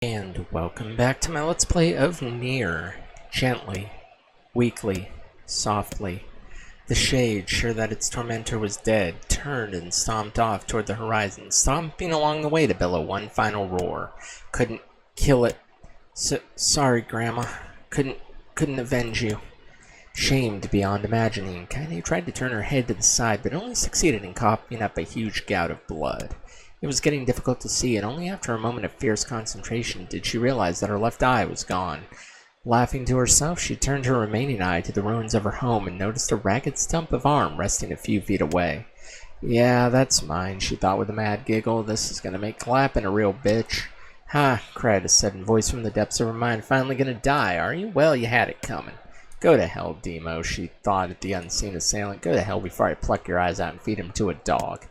And welcome back to my Let's Play of Nier. Gently, weakly, softly, the shade, sure that its tormentor was dead, turned and stomped off toward the horizon, stomping along the way to bellow one final roar. Couldn't kill it. Sorry, Grandma. Couldn't avenge you. Shamed beyond imagining, Kaine tried to turn her head to the side, but only succeeded in coughing up a huge gout of blood. It was getting difficult to see, and only after a moment of fierce concentration did she realize that her left eye was gone. Laughing to herself, she turned her remaining eye to the ruins of her home and noticed a ragged stump of arm resting a few feet away. Yeah, that's mine, she thought with a mad giggle. This is gonna make clapping a real bitch. Ha, cried a sudden voice from the depths of her mind. Finally gonna die, are you? Well, you had it coming. Go to hell, Demo, she thought at the unseen assailant. Go to hell before I pluck your eyes out and feed him to a dog.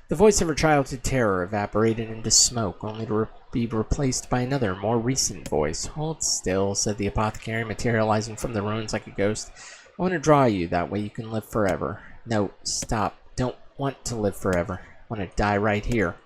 The voice of her childhood terror evaporated into smoke, only to be replaced by another, more recent voice. Hold still, said the apothecary, materializing from the ruins like a ghost. I want to draw you, that way you can live forever. No, stop. Don't want to live forever. I want to die right here.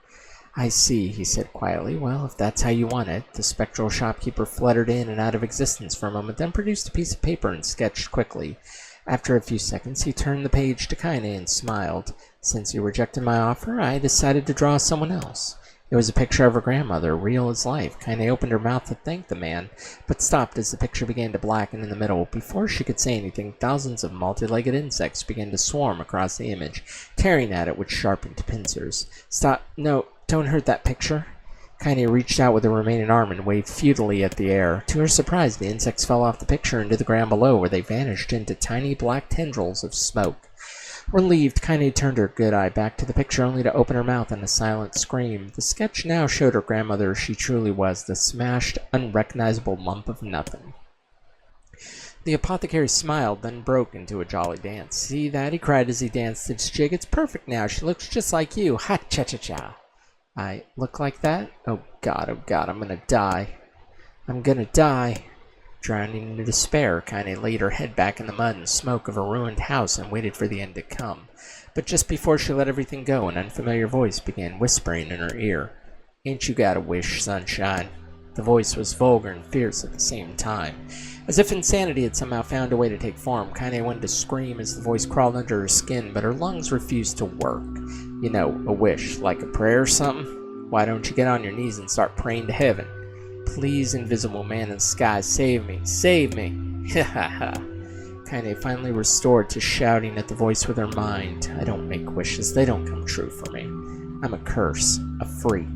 I see, he said quietly. Well, if that's how you want it. The spectral shopkeeper fluttered in and out of existence for a moment, then produced a piece of paper and sketched quickly. After a few seconds, he turned the page to Kaine and smiled. Since you rejected my offer, I decided to draw someone else. It was a picture of her grandmother, real as life. Kaine opened her mouth to thank the man, but stopped as the picture began to blacken in the middle. Before she could say anything, thousands of multi-legged insects began to swarm across the image, tearing at it with sharpened pincers. Stop. No, don't hurt that picture. Kaine reached out with her remaining arm and waved futilely at the air. To her surprise, the insects fell off the picture into the ground below, where they vanished into tiny black tendrils of smoke. Relieved, Kaine turned her good eye back to the picture, only to open her mouth in a silent scream. The sketch now showed her grandmother as she truly was, the smashed, unrecognizable lump of nothing. The apothecary smiled, then broke into a jolly dance. See that? He cried as he danced its jig. It's perfect now. She looks just like you. Ha-cha-cha-cha. I look like that? Oh God, I'm gonna die. I'm gonna die. Drowning in despair, Kaine laid her head back in the mud and smoke of a ruined house and waited for the end to come. But just before she let everything go, an unfamiliar voice began whispering in her ear. Ain't you got a wish, sunshine? The voice was vulgar and fierce at the same time. As if insanity had somehow found a way to take form, Kaine wanted to scream as the voice crawled under her skin, but her lungs refused to work. You know, a wish, like a prayer or something? Why don't you get on your knees and start praying to heaven? Please, invisible man in the sky, save me, save me. Ha ha ha. Kaine finally restored to shouting at the voice with her mind. I don't make wishes, they don't come true for me. I'm a curse, a freak.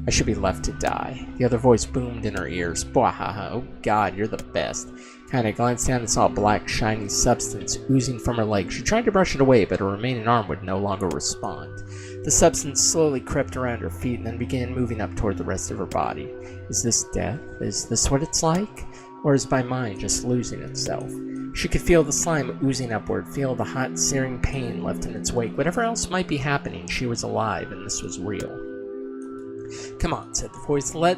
I should be left to die. The other voice boomed in her ears. Bwahaha, oh God, you're the best. Kaine glanced down and saw a black, shiny substance oozing from her leg. She tried to brush it away, but her remaining arm would no longer respond. The substance slowly crept around her feet and then began moving up toward the rest of her body. Is this death? Is this what it's like? Or is my mind just losing itself? She could feel the slime oozing upward, feel the hot, searing pain left in its wake. Whatever else might be happening, she was alive, and this was real. Come on, said the voice. Let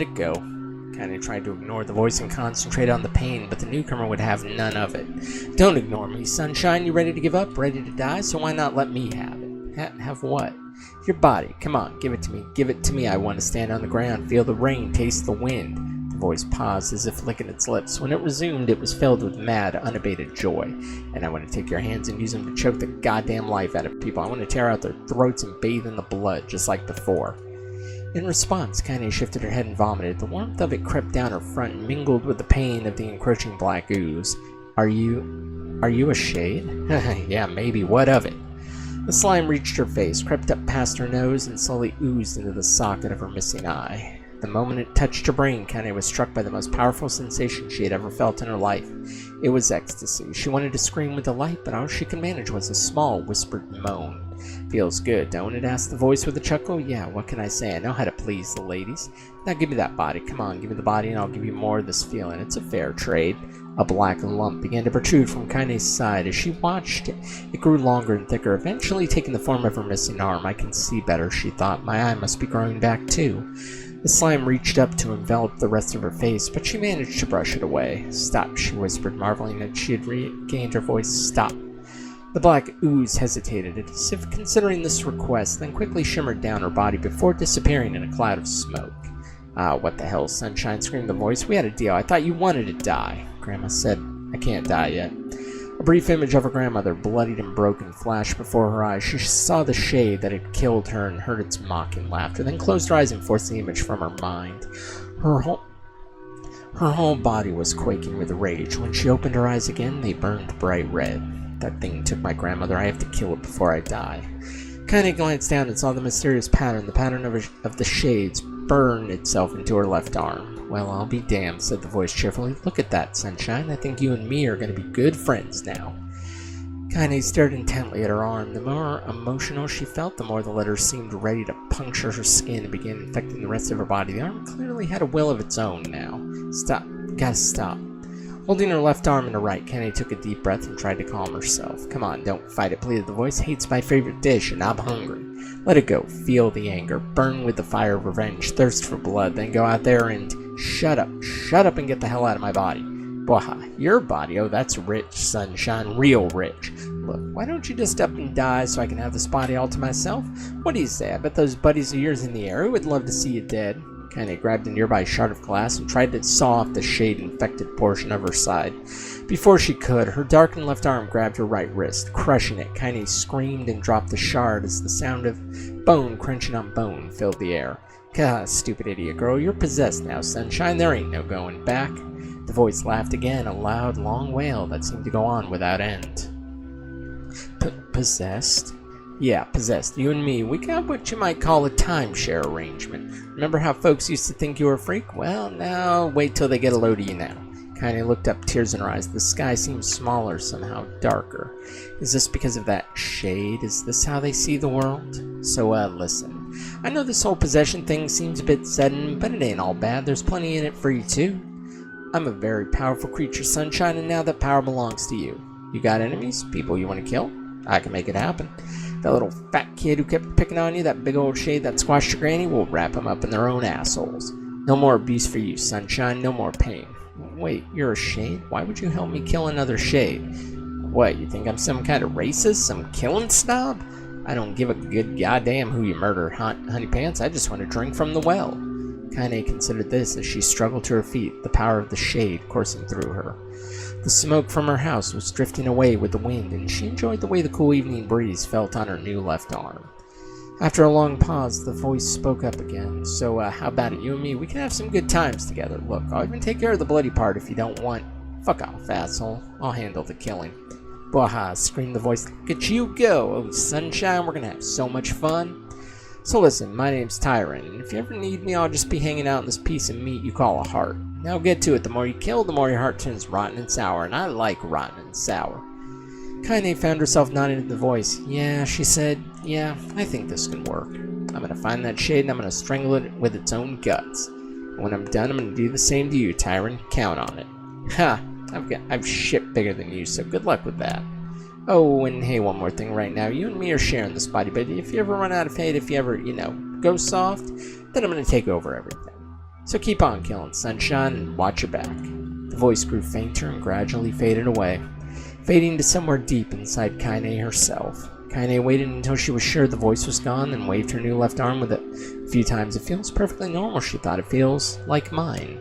it go. Kaine tried to ignore the voice and concentrate on the pain, but the newcomer would have none of it. Don't ignore me, sunshine. You ready to give up? Ready to die? So why not let me have it? Have what? Your body. Come on, give it to me. Give it to me. I want to stand on the ground, feel the rain, taste the wind. The voice paused as if licking its lips. When it resumed, it was filled with mad, unabated joy. And I want to take your hands and use them to choke the goddamn life out of people. I want to tear out their throats and bathe in the blood, just like before. In response, Kaine shifted her head and vomited. The warmth of it crept down her front and mingled with the pain of the encroaching black ooze. Are you a shade? Yeah, maybe. What of it? The slime reached her face, crept up past her nose, and slowly oozed into the socket of her missing eye. The moment it touched her brain, Kaine was struck by the most powerful sensation she had ever felt in her life. It was ecstasy. She wanted to scream with delight, but all she could manage was a small, whispered moan. Feels good, don't it? Asked the voice with a chuckle. Yeah, what can I say? I know how to please the ladies. Now give me that body. Come on, give me the body and I'll give you more of this feeling. It's a fair trade. A black lump began to protrude from Kaine's side. As she watched it, it grew longer and thicker, eventually taking the form of her missing arm. I can see better, she thought. My eye must be growing back too. The slime reached up to envelop the rest of her face, but she managed to brush it away. Stop, she whispered, marveling that she had regained her voice. Stop. The black ooze hesitated, as if considering this request, then quickly shimmered down her body before disappearing in a cloud of smoke. Ah, what the hell, Sunshine, screamed the voice. We had a deal. I thought you wanted to die. Grandma said, I can't die yet. A brief image of her grandmother, bloodied and broken, flashed before her eyes. She saw the shade that had killed her and heard its mocking laughter, then closed her eyes and forced the image from her mind. Her whole body was quaking with rage. When she opened her eyes again, they burned bright red. That thing took my grandmother. I have to kill it before I die. Kaine glanced down and saw the mysterious pattern. The pattern of the shades burn itself into her left arm. Well, I'll be damned, said the voice cheerfully. Look at that, Sunshine. I think you and me are going to be good friends now. Kaine stared intently at her arm. The more emotional she felt, the more the letters seemed ready to puncture her skin and begin infecting the rest of her body. The arm clearly had a will of its own now. Stop. Gotta stop. Holding her left arm in her right, Kaine took a deep breath and tried to calm herself. Come on, don't fight it, pleaded the voice. Hate's my favorite dish, and I'm hungry. Let it go. Feel the anger. Burn with the fire of revenge. Thirst for blood. Then go out there and shut up. Shut up and get the hell out of my body. Bwaha, your body? Oh, that's rich, Sunshine. Real rich. Look, why don't you just up and die so I can have this body all to myself? What do you say? I bet those buddies of yours in the air would love to see you dead. Kaine grabbed a nearby shard of glass and tried to saw off the shade-infected portion of her side. Before she could, her darkened left arm grabbed her right wrist, crushing it. Kaine screamed and dropped the shard as the sound of bone crunching on bone filled the air. Gah, stupid idiot girl, you're possessed now, Sunshine. There ain't no going back. The voice laughed again, a loud, long wail that seemed to go on without end. Possessed? Yeah, possessed. You and me, we got what you might call a timeshare arrangement. Remember how folks used to think you were a freak? Well, now, wait till they get a load of you now. Kaine looked up, tears in her eyes. The sky seemed smaller, somehow darker. Is this because of that shade? Is this how they see the world? So, listen. I know this whole possession thing seems a bit sudden, but it ain't all bad. There's plenty in it for you, too. I'm a very powerful creature, Sunshine, and now that power belongs to you. You got enemies? People you want to kill? I can make it happen. That little fat kid who kept picking on you, that big old shade that squashed your granny, will wrap him up in their own assholes. No more abuse for you, Sunshine, no more pain. Wait, you're a shade? Why would you help me kill another shade? What, you think I'm some kind of racist? Some killing snob? I don't give a good goddamn who you murder, honey pants. I just want to drink from the well. Kaine considered this as she struggled to her feet, the power of the shade coursing through her. The smoke from her house was drifting away with the wind, and she enjoyed the way the cool evening breeze felt on her new left arm. After a long pause, the voice spoke up again. So, how about it? You and me, we can have some good times together. Look, I'll even take care of the bloody part if you don't want. Fuck off, asshole. I'll handle the killing. Bwaha, screamed the voice. Look at you go. Oh, Sunshine, we're gonna have so much fun. So listen, my name's Tyrant, and if you ever need me, I'll just be hanging out in this piece of meat you call a heart. Now get to it. The more you kill, the more your heart turns rotten and sour, and I like rotten and sour. Kaine found herself nodding at the voice. Yeah, she said, yeah, I think this can work. I'm gonna find that shade and I'm gonna strangle it with its own guts. And when I'm done, I'm gonna do the same to you, Tyrant. Count on it. Ha! I've shit bigger than you, so good luck with that. Oh, and hey, one more thing right now. You and me are sharing this body, but if you ever run out of hate, if you ever, go soft, then I'm gonna take over everything. So keep on killing, Sunshine, and watch your back. The voice grew fainter and gradually faded away, fading to somewhere deep inside Kaine herself. Kaine waited until she was sure the voice was gone, then waved her new left arm with it a few times. It feels perfectly normal, she thought. It feels like mine.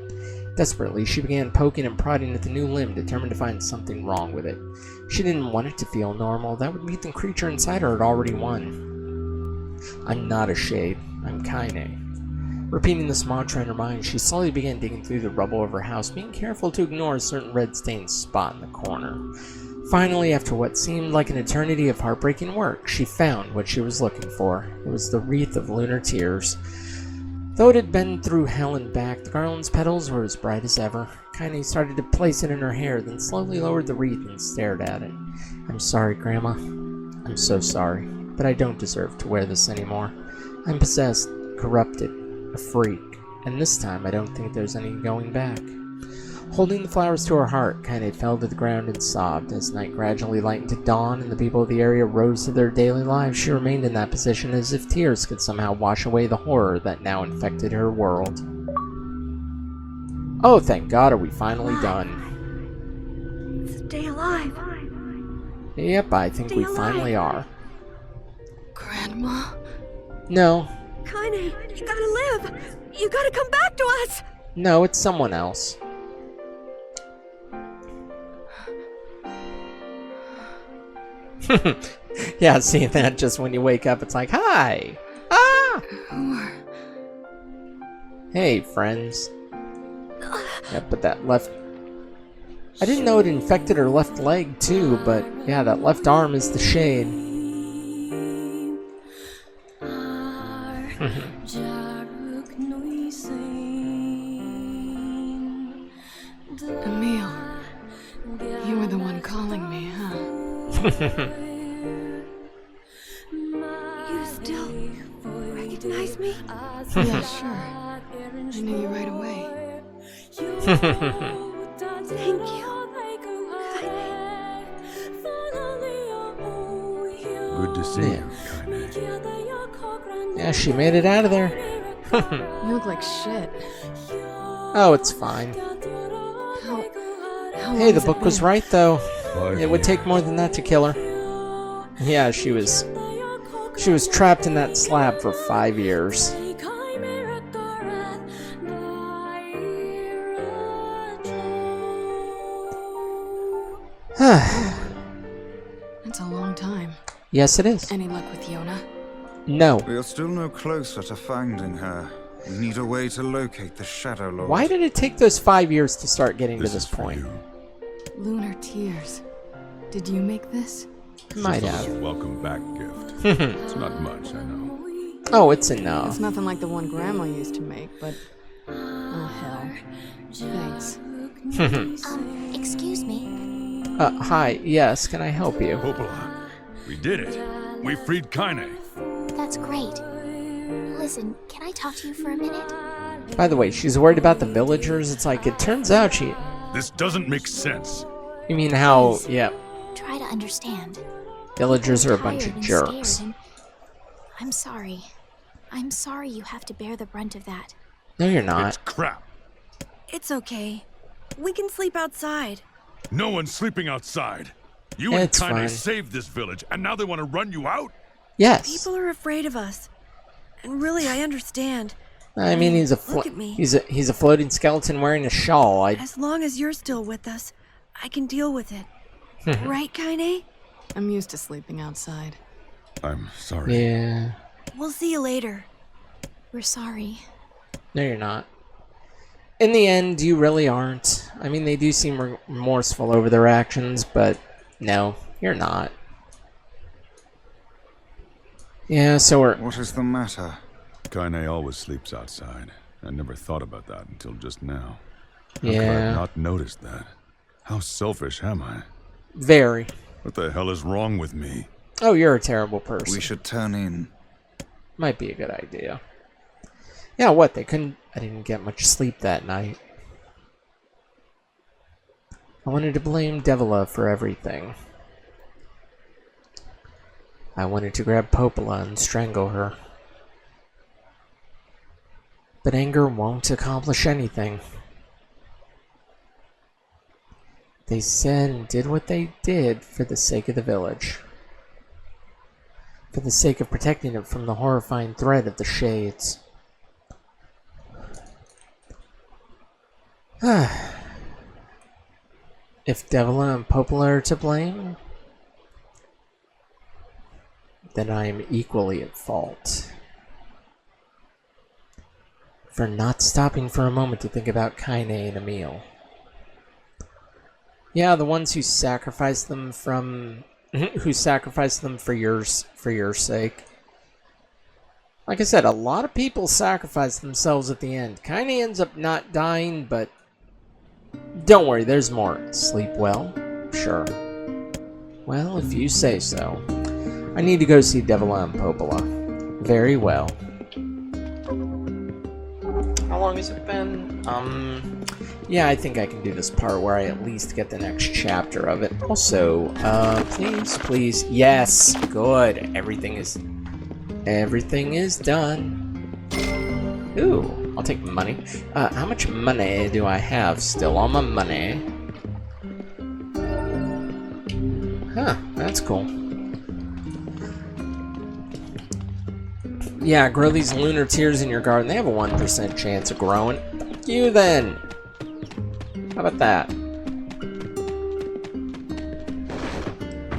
Desperately, she began poking and prodding at the new limb, determined to find something wrong with it. She didn't want it to feel normal. That would mean the creature inside her had already won. I'm not a shade. I'm Kaine. Repeating this mantra in her mind, she slowly began digging through the rubble of her house, being careful to ignore a certain red-stained spot in the corner. Finally, after what seemed like an eternity of heartbreaking work, she found what she was looking for. It was the wreath of lunar tears. Though it had been through hell and back, the garland's petals were as bright as ever. Kaine started to place it in her hair, then slowly lowered the wreath and stared at it. I'm sorry, Grandma. I'm so sorry, but I don't deserve to wear this anymore. I'm possessed, corrupted, a freak, and this time I don't think there's any going back. Holding the flowers to her heart, Kaine fell to the ground and sobbed. As night gradually lightened to dawn and the people of the area rose to their daily lives, she remained in that position as if tears could somehow wash away the horror that now infected her world. Oh, thank God, are we finally done? Stay alive. Yep, I think we finally are. Grandma? No. Kaine, you gotta live. You gotta come back to us! No, it's someone else. Yeah, see that just when you wake up, it's like, hi! Ah! Hey, friends. Yeah, but that left... I didn't know it infected her left leg, too, but yeah, that left arm is the shade. Emil, you were the one calling me, huh? You still recognize me? Yeah, sure. I knew you right away. Thank you. Good to see you, Kaine. Yeah, she made it out of there. You look like shit. Oh, it's fine. How Hey, the book was right, though. 5 It would take years. more than that to kill her. Yeah, she was trapped in that slab for 5 years. That's a long time. Yes, it is. Any luck with Yona? No. We are still no closer to finding her. We need a way to locate the Shadow Lord. Why did it take those 5 years to start getting This to this is for point? you. Lunar tears. Did you make this? Might Just a have. little welcome back gift. It's not much, I know. Oh, it's enough. It's nothing like the one Grandma used to make, but... Oh, hell. Thanks. Excuse me. Hi. Yes, can I help you? Popola, we did it. We freed Kaine. That's great. Listen, can I talk to you for a minute? By the way, she's worried about the villagers. It's like, it turns out she... This doesn't make sense. You mean how... Yeah, Try to understand. villagers are a I'm bunch tired of and jerks. scared and I'm sorry. I'm sorry you have to bear the brunt of that. No, you're It's not. crap. It's okay. We can sleep outside. No one's sleeping outside. You Yeah, and it's Kaine fine. saved this village, and now they want to run you out? Yes. People are afraid of us. And really, I understand. I mean, he's a Look at me. he's a floating skeleton wearing a shawl. As long as you're still with us, I can deal with it. Right, Kaine? I'm used to sleeping outside. I'm sorry. Yeah. We'll see you later. We're sorry. No, you're not. In the end, you really aren't. I mean, they do seem remorseful over their actions, but no, you're not. Yeah, so we're... What is the matter? Kaine always sleeps outside. I never thought about that until just now. How could I Yeah, have not noticed that? How selfish am I? very. What the hell is wrong with me? Oh, you're a terrible person. We should turn in. Might be a good idea. Yeah, what? They couldn't... I didn't get much sleep that night. I wanted to blame Devila for everything. I wanted to grab Popola and strangle her. But anger won't accomplish anything. They said and did what they did for the sake of the village. For the sake of protecting it from the horrifying threat of the Shades. If Devila and Popola are to blame, then I am equally at fault. For not stopping for a moment to think about Kaine and Emil. Yeah, the ones who sacrificed them from... who sacrificed them for your sake. Like I said, a lot of people sacrifice themselves at the end. Kaine ends up not dying, but... don't worry, there's more. Sleep well? Sure. Well, if you say so. I need to go see Devila and Popola. Very well. How long has it been? Yeah, I think I can do this part where I at least get the next chapter of it. Also, please, yes, good. Everything is done. Ooh, I'll take money. How much money do I have still on my money? Huh, that's cool. Yeah, grow these lunar tears in your garden. They have a 1% chance of growing. Fuck you then. How about that?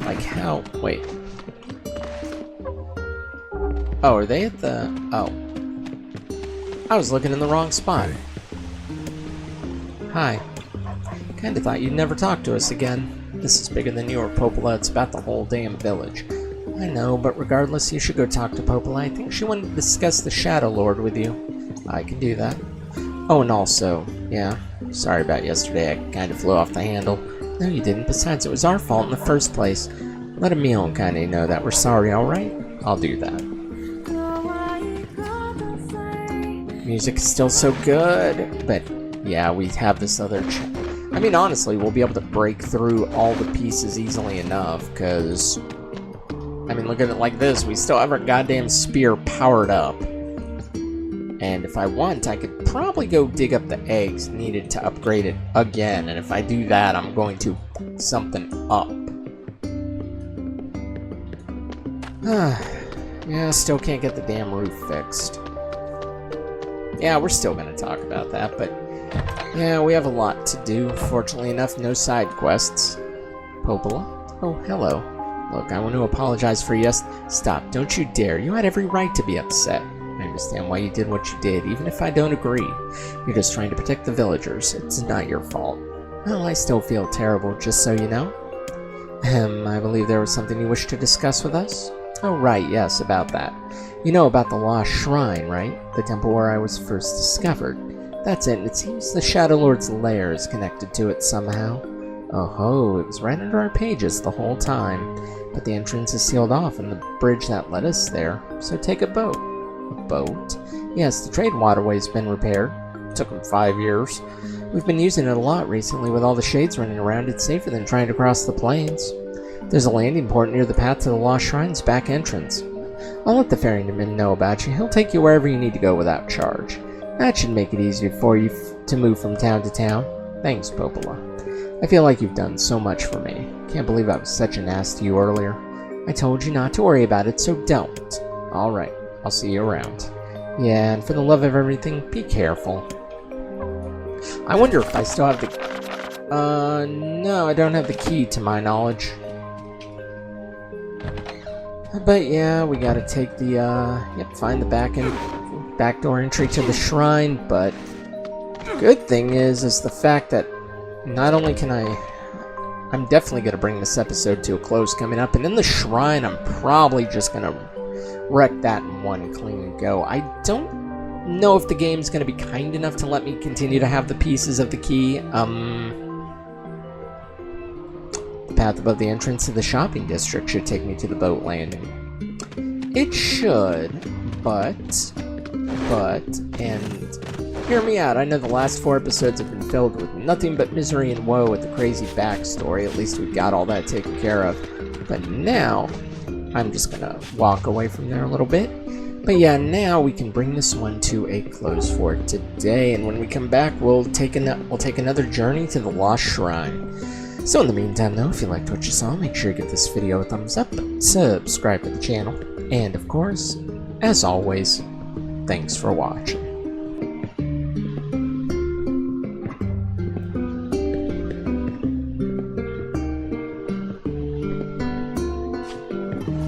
Like how? Wait. Oh, are they at the... Oh. I was looking in the wrong spot. Hi. Kinda thought you'd never talk to us again. This is bigger than you or Popola. It's about the whole damn village. I know, but regardless, you should go talk to Popola. I think she wanted to discuss the Shadow Lord with you. I can do that. Oh, and also, yeah, sorry about yesterday. I kind of flew off the handle. No, you didn't. Besides, it was our fault in the first place. Let Emil and Kaine know that we're sorry, alright? I'll do that. Music is still so good, but yeah, we have this other... I mean, honestly, we'll be able to break through all the pieces easily enough, because... I mean, look at it like this. We still have our goddamn spear powered up. And if I want, I could probably go dig up the eggs needed to upgrade it again. And if I do that, I'm going to something up. Yeah, still can't get the damn roof fixed. Yeah, we're still going to talk about that, but... yeah, we have a lot to do. Fortunately enough, no side quests. Popola? Oh, hello. Look, I want to apologize for Stop, don't you dare. You had every right to be upset. I understand why you did what you did, even if I don't agree. You're just trying to protect the villagers. It's not your fault. Well, I still feel terrible, just so you know. I believe there was something you wished to discuss with us? Oh, right, yes, about that. You know about the Lost Shrine, right? The temple where I was first discovered. That's it, and it seems the Shadow Lord's lair is connected to it somehow. Oh-ho, it was right under our pages the whole time. But the entrance is sealed off and the bridge that led us there, so take a boat. A boat? Yes, the trade waterway's been repaired. It took them 5 years. We've been using it a lot recently with all the shades running around. It's safer than trying to cross the plains. There's a landing port near the path to the Lost Shrine's back entrance. I'll let the ferryman know about you. He'll take you wherever you need to go without charge. That should make it easier for you to move from town to town. Thanks, Popola. I feel like you've done so much for me. Can't believe I was such an ass to you earlier. I told you not to worry about it, so don't. Alright, I'll see you around. Yeah, and for the love of everything, be careful. I wonder if I still have the... no, I don't have the key to my knowledge. But yeah, we gotta take the, find the back door entry to the shrine, but... good thing is the fact that not only can I'm definitely going to bring this episode to a close coming up, and then the shrine, I'm probably just going to wreck that in one clean go. I don't know if the game's going to be kind enough to let me continue to have the pieces of the key. The path above the entrance to the shopping district should take me to the boat landing. It should, and hear me out. I know the last 4 episodes have been filled with nothing but misery and woe with the crazy backstory. At least we've got all that taken care of. But now, I'm just gonna walk away from there a little bit. But yeah, now we can bring this one to a close for today. And when we come back, we'll take another journey to the Lost Shrine. So in the meantime, though, if you liked what you saw, make sure you give this video a thumbs up, subscribe to the channel, and of course, as always, thanks for watching.